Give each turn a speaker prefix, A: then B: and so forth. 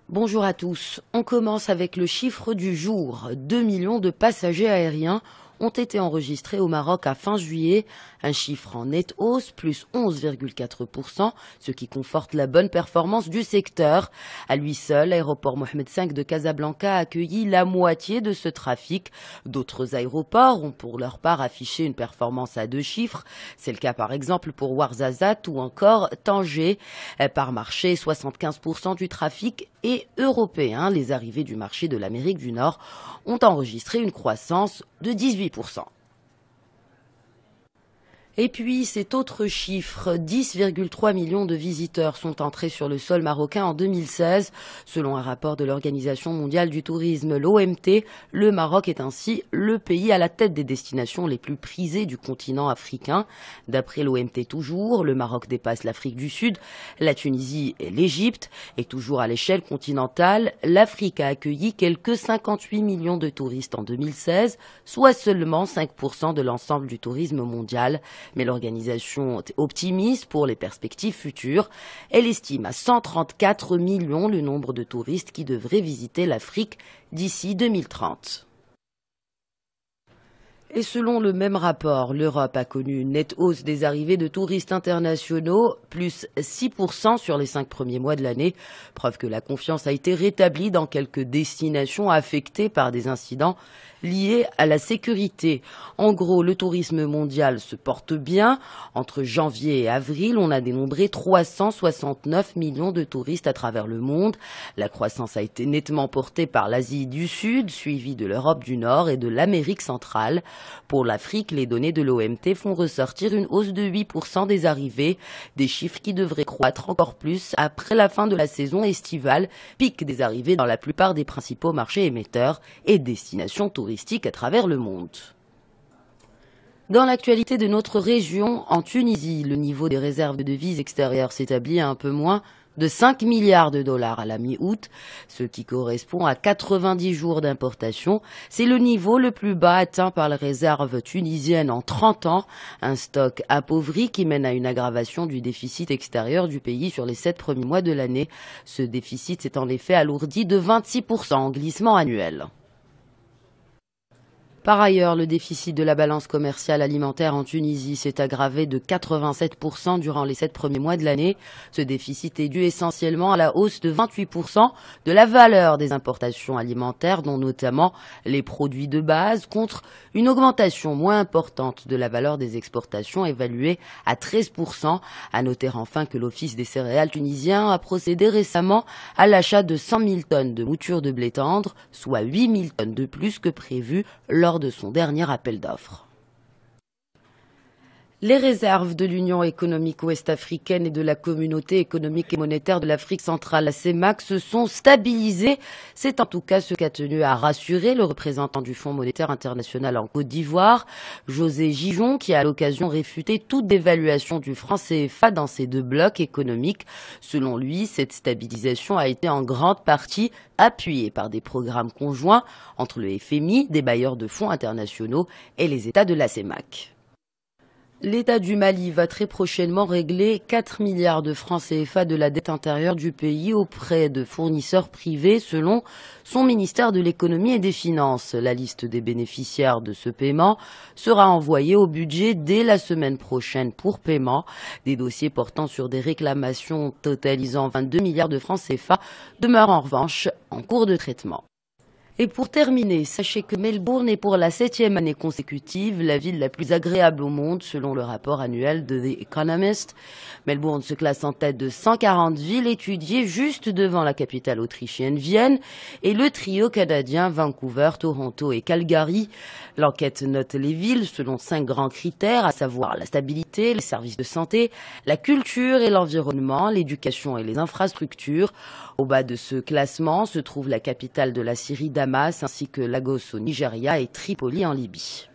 A: Bonjour à tous. On commence avec le chiffre du jour. 2 millions de passagers aériens ont été enregistrés au Maroc à fin juillet, un chiffre en nette hausse, plus 11,4%, ce qui conforte la bonne performance du secteur. À lui seul, l'aéroport Mohamed V de Casablanca a accueilli la moitié de ce trafic. D'autres aéroports ont pour leur part affiché une performance à deux chiffres. C'est le cas par exemple pour Ouarzazate ou encore Tanger. Par marché, 75% du trafic est européen. Les arrivées du marché de l'Amérique du Nord ont enregistré une croissance de 18%. Et puis, cet autre chiffre, 10,3 millions de visiteurs sont entrés sur le sol marocain en 2016. Selon un rapport de l'Organisation mondiale du tourisme, l'OMT, le Maroc est ainsi le pays à la tête des destinations les plus prisées du continent africain. D'après l'OMT toujours, le Maroc dépasse l'Afrique du Sud, la Tunisie et l'Égypte. Et toujours à l'échelle continentale, l'Afrique a accueilli quelques 58 millions de touristes en 2016, soit seulement 5% de l'ensemble du tourisme mondial. Mais l'organisation est optimiste pour les perspectives futures. Elle estime à 134 millions le nombre de touristes qui devraient visiter l'Afrique d'ici 2030. Et selon le même rapport, l'Europe a connu une nette hausse des arrivées de touristes internationaux, plus 6% sur les 5 premiers mois de l'année, preuve que la confiance a été rétablie dans quelques destinations affectées par des incidents liés à la sécurité. En gros, le tourisme mondial se porte bien. Entre janvier et avril, on a dénombré 369 millions de touristes à travers le monde. La croissance a été nettement portée par l'Asie du Sud, suivie de l'Europe du Nord et de l'Amérique centrale. Pour l'Afrique, les données de l'OMT font ressortir une hausse de 8% des arrivées, des chiffres qui devraient croître encore plus après la fin de la saison estivale, pic des arrivées dans la plupart des principaux marchés émetteurs et destinations touristiques à travers le monde. Dans l'actualité de notre région, en Tunisie, le niveau des réserves de devises extérieures s'établit à un peu moins de 5 milliards de dollars à la mi-août, ce qui correspond à 90 jours d'importation. C'est le niveau le plus bas atteint par les réserves tunisiennes en 30 ans, un stock appauvri qui mène à une aggravation du déficit extérieur du pays sur les 7 premiers mois de l'année. Ce déficit s'est en effet alourdi de 26% en glissement annuel. Par ailleurs, le déficit de la balance commerciale alimentaire en Tunisie s'est aggravé de 87% durant les 7 premiers mois de l'année. Ce déficit est dû essentiellement à la hausse de 28% de la valeur des importations alimentaires, dont notamment les produits de base, contre une augmentation moins importante de la valeur des exportations évaluée à 13%. À noter enfin que l'Office des céréales tunisien a procédé récemment à l'achat de 100 000 tonnes de mouture de blé tendre, soit 8 000 tonnes de plus que prévu lors de son dernier appel d'offres. Les réserves de l'Union économique ouest-africaine et de la Communauté économique et monétaire de l'Afrique centrale, la CEMAC, se sont stabilisées. C'est en tout cas ce qu'a tenu à rassurer le représentant du Fonds monétaire international en Côte d'Ivoire, José Gijon, qui a à l'occasion réfuté toute dévaluation du franc CFA dans ces deux blocs économiques. Selon lui, cette stabilisation a été en grande partie appuyée par des programmes conjoints entre le FMI, des bailleurs de fonds internationaux et les États de la CEMAC. L'État du Mali va très prochainement régler 4 milliards de francs CFA de la dette intérieure du pays auprès de fournisseurs privés selon son ministère de l'économie et des finances. La liste des bénéficiaires de ce paiement sera envoyée au budget dès la semaine prochaine pour paiement. Des dossiers portant sur des réclamations totalisant 22 milliards de francs CFA demeurent en revanche en cours de traitement. Et pour terminer, sachez que Melbourne est pour la 7e année consécutive la ville la plus agréable au monde selon le rapport annuel de The Economist. Melbourne se classe en tête de 140 villes étudiées juste devant la capitale autrichienne Vienne et le trio canadien Vancouver, Toronto et Calgary. L'enquête note les villes selon 5 grands critères, à savoir la stabilité, les services de santé, la culture et l'environnement, l'éducation et les infrastructures. Au bas de ce classement se trouve la capitale de la Syrie, Damas, ainsi que Lagos au Nigeria et Tripoli en Libye.